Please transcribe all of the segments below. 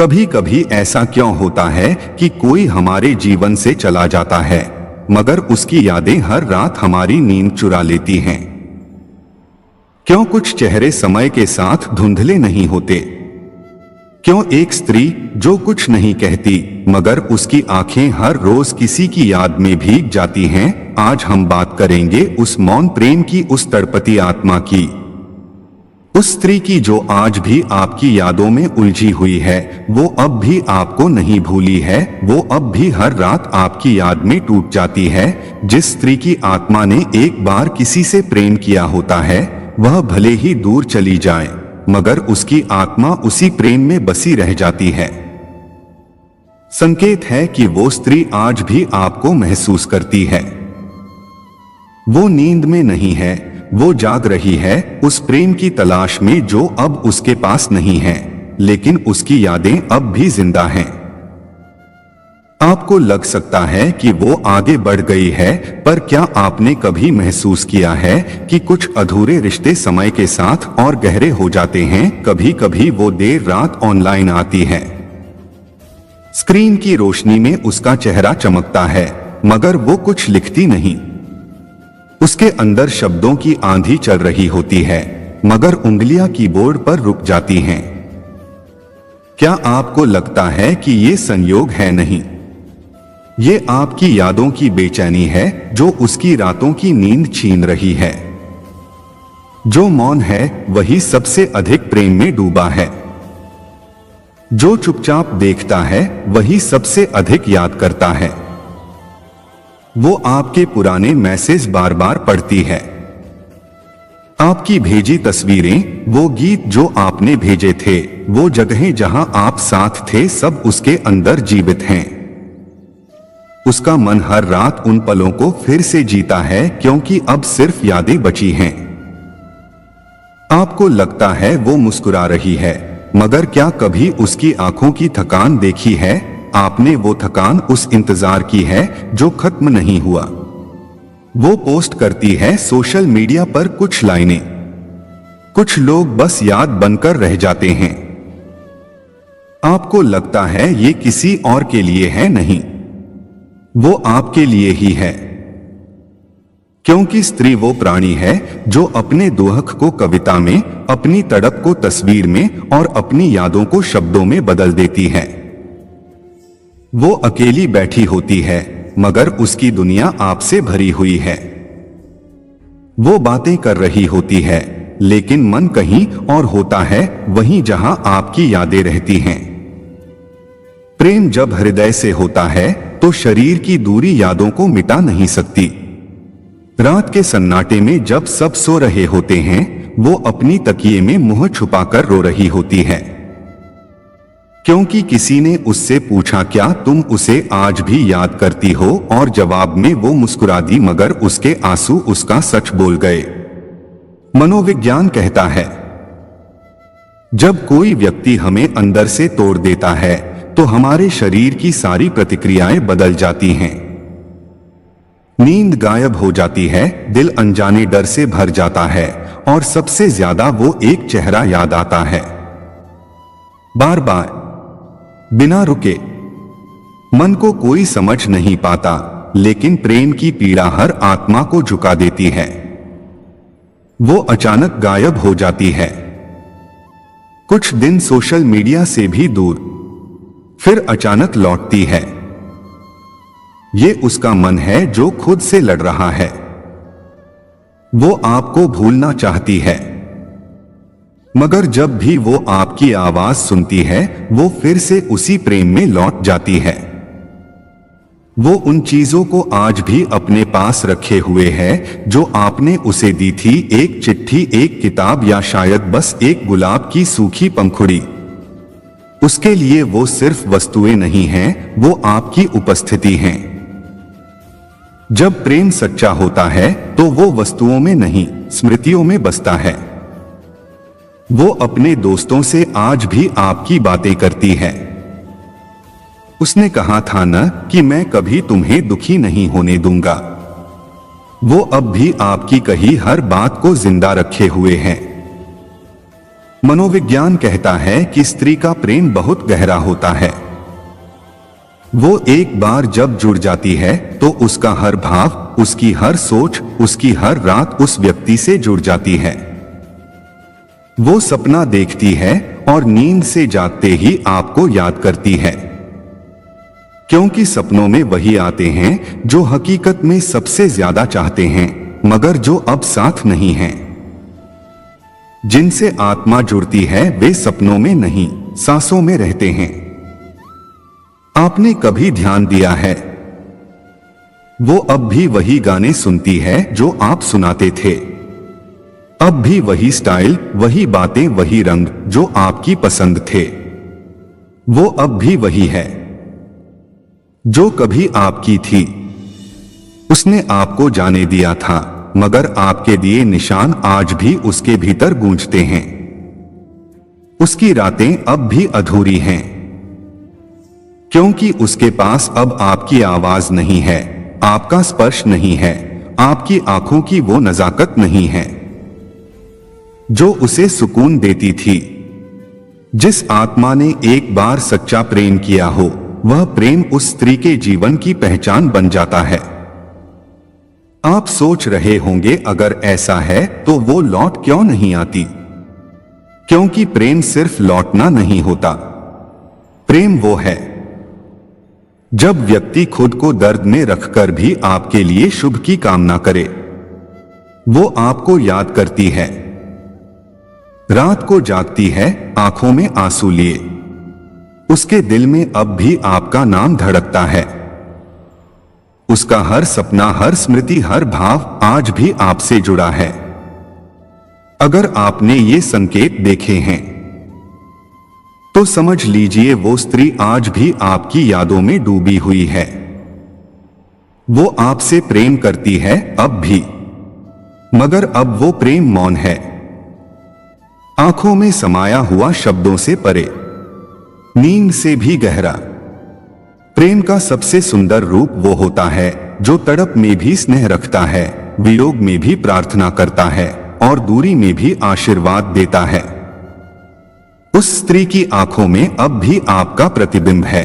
कभी कभी ऐसा क्यों होता है कि कोई हमारे जीवन से चला जाता है, मगर उसकी यादें हर रात हमारी नींद चुरा लेती हैं? क्यों कुछ चेहरे समय के साथ धुंधले नहीं होते? क्यों एक स्त्री जो कुछ नहीं कहती मगर उसकी आंखें हर रोज किसी की याद में भीग जाती हैं? आज हम बात करेंगे उस मौन प्रेम की, उस तड़पती आत्मा की, उस स्त्री की जो आज भी आपकी यादों में उलझी हुई है। वो अब भी आपको नहीं भूली है, वो अब भी हर रात आपकी याद में टूट जाती है। जिस स्त्री की आत्मा ने एक बार किसी से प्रेम किया होता है, वह भले ही दूर चली जाए मगर उसकी आत्मा उसी प्रेम में बसी रह जाती है। संकेत है कि वो स्त्री आज भी आपको महसूस करती है। वो नींद में नहीं है, वो जाग रही है उस प्रेम की तलाश में जो अब उसके पास नहीं है, लेकिन उसकी यादें अब भी जिंदा हैं। आपको लग सकता है कि वो आगे बढ़ गई है, पर क्या आपने कभी महसूस किया है कि कुछ अधूरे रिश्ते समय के साथ और गहरे हो जाते हैं? कभी कभी वो देर रात ऑनलाइन आती है, स्क्रीन की रोशनी में उसका चेहरा चमकता है, मगर वो कुछ लिखती नहीं। उसके अंदर शब्दों की आंधी चल रही होती है, मगर उंगलियां कीबोर्ड पर रुक जाती हैं। क्या आपको लगता है कि ये संयोग है? नहीं, ये आपकी यादों की बेचैनी है जो उसकी रातों की नींद छीन रही है। जो मौन है वही सबसे अधिक प्रेम में डूबा है। जो चुपचाप देखता है वही सबसे अधिक याद करता है। वो आपके पुराने मैसेज बार बार पढ़ती है, आपकी भेजी तस्वीरें, वो गीत जो आपने भेजे थे, वो जगहें जहां आप साथ थे, सब उसके अंदर जीवित हैं। उसका मन हर रात उन पलों को फिर से जीता है, क्योंकि अब सिर्फ यादें बची हैं। आपको लगता है वो मुस्कुरा रही है, मगर क्या कभी उसकी आंखों की थकान देखी है? आपने वो थकान, उस इंतजार की है जो खत्म नहीं हुआ। वो पोस्ट करती है सोशल मीडिया पर कुछ लाइनें, कुछ लोग बस याद बनकर रह जाते हैं। आपको लगता है ये किसी और के लिए है, नहीं, वो आपके लिए ही है। क्योंकि स्त्री वो प्राणी है जो अपने दुख को कविता में, अपनी तड़प को तस्वीर में और अपनी यादों को शब्दों में बदल देती है। वो अकेली बैठी होती है, मगर उसकी दुनिया आपसे भरी हुई है। वो बातें कर रही होती है, लेकिन मन कहीं और होता है, वहीं जहां आपकी यादें रहती हैं। प्रेम जब हृदय से होता है तो शरीर की दूरी यादों को मिटा नहीं सकती। रात के सन्नाटे में जब सब सो रहे होते हैं, वो अपनी तकिए में मुंह छुपाकर रो रही होती है, क्योंकि किसी ने उससे पूछा, क्या तुम उसे आज भी याद करती हो? और जवाब में वो मुस्कुरा दी, मगर उसके आंसू उसका सच बोल गए। मनोविज्ञान कहता है, जब कोई व्यक्ति हमें अंदर से तोड़ देता है तो हमारे शरीर की सारी प्रतिक्रियाएं बदल जाती हैं। नींद गायब हो जाती है, दिल अनजाने डर से भर जाता है, और सबसे ज्यादा वो एक चेहरा याद आता है, बार बार, बिना रुके। मन को कोई समझ नहीं पाता, लेकिन प्रेम की पीड़ा हर आत्मा को झुका देती है। वो अचानक गायब हो जाती है, कुछ दिन सोशल मीडिया से भी दूर, फिर अचानक लौटती है। ये उसका मन है जो खुद से लड़ रहा है। वो आपको भूलना चाहती है, मगर जब भी वो आपकी आवाज सुनती है, वो फिर से उसी प्रेम में लौट जाती है। वो उन चीजों को आज भी अपने पास रखे हुए है जो आपने उसे दी थी, एक चिट्ठी, एक किताब, या शायद बस एक गुलाब की सूखी पंखुड़ी। उसके लिए वो सिर्फ वस्तुएं नहीं हैं, वो आपकी उपस्थिति हैं। जब प्रेम सच्चा होता है तो वो वस्तुओं में नहीं, स्मृतियों में बसता है। वो अपने दोस्तों से आज भी आपकी बातें करती है। उसने कहा था न कि मैं कभी तुम्हें दुखी नहीं होने दूंगा। वो अब भी आपकी कही हर बात को जिंदा रखे हुए हैं। मनोविज्ञान कहता है कि स्त्री का प्रेम बहुत गहरा होता है। वो एक बार जब जुड़ जाती है तो उसका हर भाव, उसकी हर सोच, उसकी हर रात उस व्यक्ति से जुड़ जाती है। वो सपना देखती है और नींद से जागते ही आपको याद करती है, क्योंकि सपनों में वही आते हैं जो हकीकत में सबसे ज्यादा चाहते हैं, मगर जो अब साथ नहीं हैं। जिनसे आत्मा जुड़ती है वे सपनों में नहीं, सांसों में रहते हैं। आपने कभी ध्यान दिया है, वो अब भी वही गाने सुनती है जो आप सुनाते थे। अब भी वही स्टाइल, वही बातें, वही रंग जो आपकी पसंद थे। वो अब भी वही है जो कभी आपकी थी। उसने आपको जाने दिया था, मगर आपके दिए निशान आज भी उसके भीतर गूंजते हैं। उसकी रातें अब भी अधूरी हैं, क्योंकि उसके पास अब आपकी आवाज नहीं है, आपका स्पर्श नहीं है, आपकी आंखों की वो नजाकत नहीं है जो उसे सुकून देती थी। जिस आत्मा ने एक बार सच्चा प्रेम किया हो, वह प्रेम उस स्त्री के जीवन की पहचान बन जाता है। आप सोच रहे होंगे, अगर ऐसा है तो वो लौट क्यों नहीं आती? क्योंकि प्रेम सिर्फ लौटना नहीं होता। प्रेम वो है जब व्यक्ति खुद को दर्द में रखकर भी आपके लिए शुभ की कामना करे। वो आपको याद करती है, रात को जागती है, आंखों में आंसू लिए। उसके दिल में अब भी आपका नाम धड़कता है। उसका हर सपना, हर स्मृति, हर भाव आज भी आपसे जुड़ा है। अगर आपने ये संकेत देखे हैं तो समझ लीजिए वो स्त्री आज भी आपकी यादों में डूबी हुई है। वो आपसे प्रेम करती है अब भी, मगर अब वो प्रेम मौन है, आंखों में समाया हुआ, शब्दों से परे, नींद से भी गहरा। प्रेम का सबसे सुंदर रूप वो होता है जो तड़प में भी स्नेह रखता है, वियोग में भी प्रार्थना करता है और दूरी में भी आशीर्वाद देता है। उस स्त्री की आंखों में अब भी आपका प्रतिबिंब है।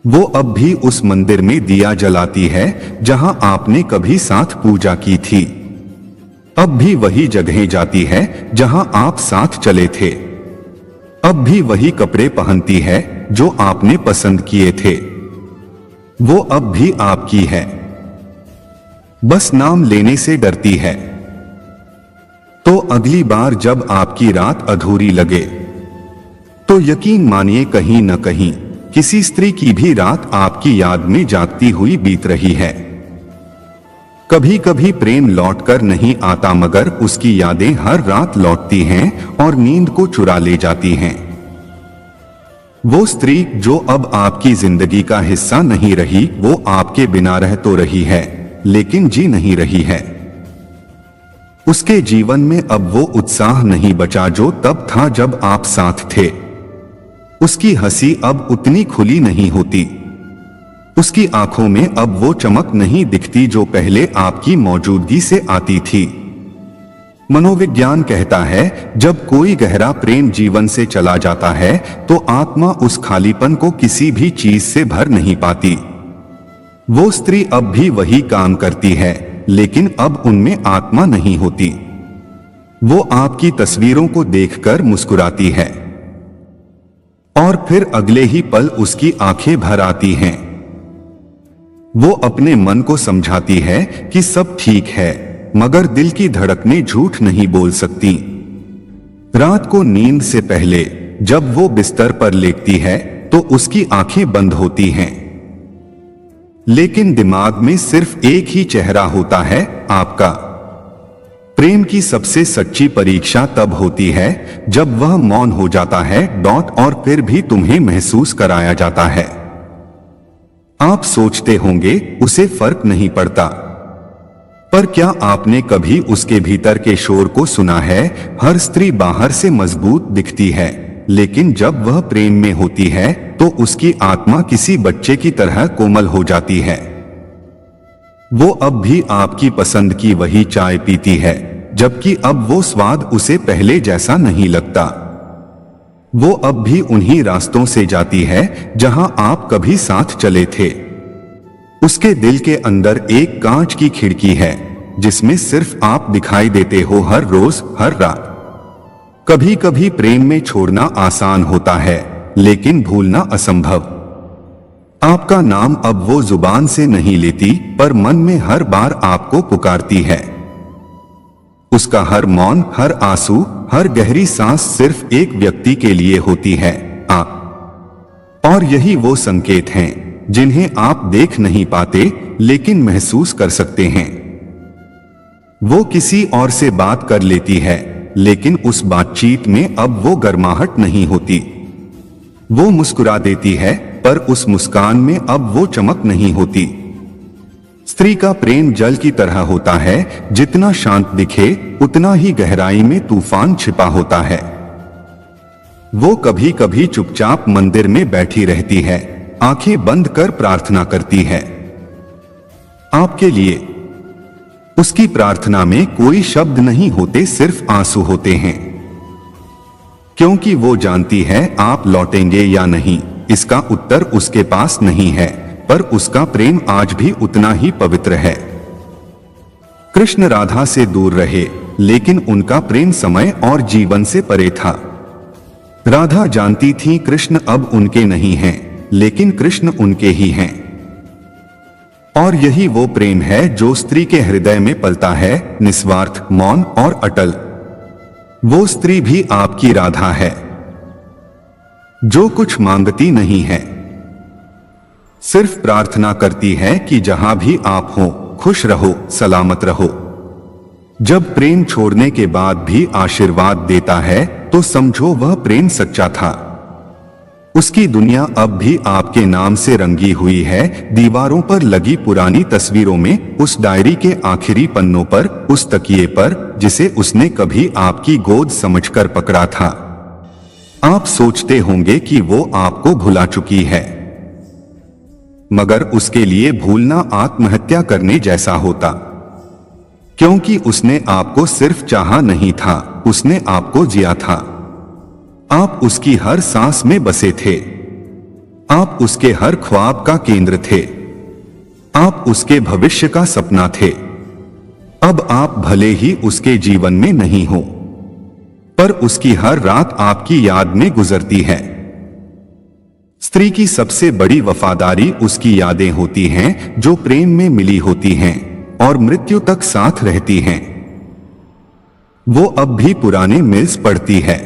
वो अब भी उस मंदिर में दिया जलाती है जहां आपने कभी साथ पूजा की थी। अब भी वही जगह जाती है जहां आप साथ चले थे। अब भी वही कपड़े पहनती है जो आपने पसंद किए थे। वो अब भी आपकी है, बस नाम लेने से डरती है। तो अगली बार जब आपकी रात अधूरी लगे तो यकीन मानिए कहीं न कहीं किसी स्त्री की भी रात आपकी याद में जागती हुई बीत रही है। कभी कभी प्रेम लौटकर नहीं आता, मगर उसकी यादें हर रात लौटती हैं और नींद को चुरा ले जाती हैं। वो स्त्री जो अब आपकी जिंदगी का हिस्सा नहीं रही, वो आपके बिना रह तो रही है लेकिन जी नहीं रही है। उसके जीवन में अब वो उत्साह नहीं बचा जो तब था जब आप साथ थे। उसकी हंसी अब उतनी खुली नहीं होती। उसकी आंखों में अब वो चमक नहीं दिखती जो पहले आपकी मौजूदगी से आती थी। मनोविज्ञान कहता है, जब कोई गहरा प्रेम जीवन से चला जाता है तो आत्मा उस खालीपन को किसी भी चीज से भर नहीं पाती। वो स्त्री अब भी वही काम करती है, लेकिन अब उनमें आत्मा नहीं होती। वो आपकी तस्वीरों को देखकर मुस्कुराती है और फिर अगले ही पल उसकी आंखें भर आती हैं। वो अपने मन को समझाती है कि सब ठीक है, मगर दिल की धड़कनें झूठ नहीं बोल सकती। रात को नींद से पहले जब वो बिस्तर पर लेटती है तो उसकी आंखें बंद होती हैं, लेकिन दिमाग में सिर्फ एक ही चेहरा होता है, आपका। प्रेम की सबसे सच्ची परीक्षा तब होती है जब वह मौन हो जाता है और फिर भी तुम्हें महसूस कराया जाता है। आप सोचते होंगे उसे फर्क नहीं पड़ता, पर क्या आपने कभी उसके भीतर के शोर को सुना है? हर स्त्री बाहर से मजबूत दिखती है, लेकिन जब वह प्रेम में होती है तो उसकी आत्मा किसी बच्चे की तरह कोमल हो जाती है। वो अब भी आपकी पसंद की वही चाय पीती है, जबकि अब वो स्वाद उसे पहले जैसा नहीं लगता। वो अब भी उन्हीं रास्तों से जाती है जहां आप कभी साथ चले थे। उसके दिल के अंदर एक कांच की खिड़की है जिसमें सिर्फ आप दिखाई देते हो, हर रोज हर रात। कभी कभी प्रेम में छोड़ना आसान होता है लेकिन भूलना असंभव। आपका नाम अब वो जुबान से नहीं लेती पर मन में हर बार आपको पुकारती है। उसका हर मौन, हर आंसू, हर गहरी सांस सिर्फ एक व्यक्ति के लिए होती है, आप। और यही वो संकेत हैं जिन्हें आप देख नहीं पाते लेकिन महसूस कर सकते हैं। वो किसी और से बात कर लेती है लेकिन उस बातचीत में अब वो गर्माहट नहीं होती। वो मुस्कुरा देती है पर उस मुस्कान में अब वो चमक नहीं होती। स्त्री का प्रेम जल की तरह होता है, जितना शांत दिखे उतना ही गहराई में तूफान छिपा होता है। वो कभी कभी चुपचाप मंदिर में बैठी रहती है, आंखें बंद कर प्रार्थना करती है आपके लिए। उसकी प्रार्थना में कोई शब्द नहीं होते, सिर्फ आंसू होते हैं, क्योंकि वो जानती है आप लौटेंगे या नहीं इसका उत्तर उसके पास नहीं है, पर उसका प्रेम आज भी उतना ही पवित्र है। कृष्ण राधा से दूर रहे लेकिन उनका प्रेम समय और जीवन से परे था। राधा जानती थी कृष्ण अब उनके नहीं हैं, लेकिन कृष्ण उनके ही हैं। और यही वो प्रेम है जो स्त्री के हृदय में पलता है, निस्वार्थ, मौन और अटल। वो स्त्री भी आपकी राधा है जो कुछ मांगती नहीं है, सिर्फ प्रार्थना करती है कि जहां भी आप हो खुश रहो, सलामत रहो। जब प्रेम छोड़ने के बाद भी आशीर्वाद देता है तो समझो वह प्रेम सच्चा था। उसकी दुनिया अब भी आपके नाम से रंगी हुई है, दीवारों पर लगी पुरानी तस्वीरों में, उस डायरी के आखिरी पन्नों पर, उस तकिए पर जिसे उसने कभी आपकी गोद समझकर पकड़ा था। आप सोचते होंगे कि वो आपको भुला चुकी है, मगर उसके लिए भूलना आत्महत्या करने जैसा होता, क्योंकि उसने आपको सिर्फ चाहा नहीं था, उसने आपको जिया था। आप उसकी हर सांस में बसे थे, आप उसके हर ख्वाब का केंद्र थे, आप उसके भविष्य का सपना थे। अब आप भले ही उसके जीवन में नहीं हो, पर उसकी हर रात आपकी याद में गुजरती है। स्त्री की सबसे बड़ी वफादारी उसकी यादें होती हैं जो प्रेम में मिली होती हैं और मृत्यु तक साथ रहती हैं। वो अब भी पुराने मेल्स पढ़ती है,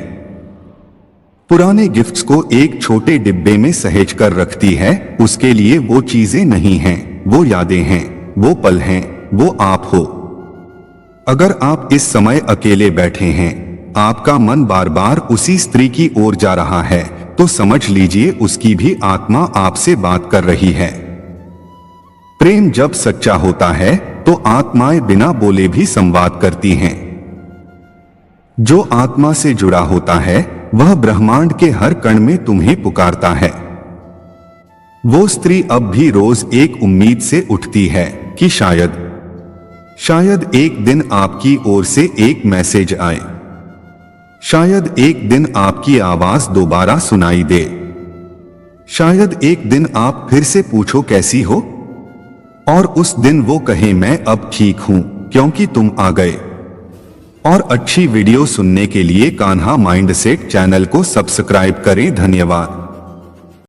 पुराने गिफ्ट्स को एक छोटे डिब्बे में सहेज कर रखती है। उसके लिए वो चीजें नहीं हैं, वो यादें हैं, वो पल हैं, वो आप हो। अगर आप इस समय अकेले बैठे हैं, आपका मन बार बार उसी स्त्री की ओर जा रहा है, तो समझ लीजिए उसकी भी आत्मा आपसे बात कर रही है। प्रेम जब सच्चा होता है तो आत्माएं बिना बोले भी संवाद करती हैं। जो आत्मा से जुड़ा होता है वह ब्रह्मांड के हर कण में तुम्हें पुकारता है। वो स्त्री अब भी रोज एक उम्मीद से उठती है कि शायद एक दिन आपकी ओर से एक मैसेज आए, शायद एक दिन आपकी आवाज दोबारा सुनाई दे, शायद एक दिन आप फिर से पूछो कैसी हो, और उस दिन वो कहे मैं अब ठीक हूं क्योंकि तुम आ गए। और अच्छी वीडियो सुनने के लिए कान्हा माइंडसेट चैनल को सब्सक्राइब करें। धन्यवाद।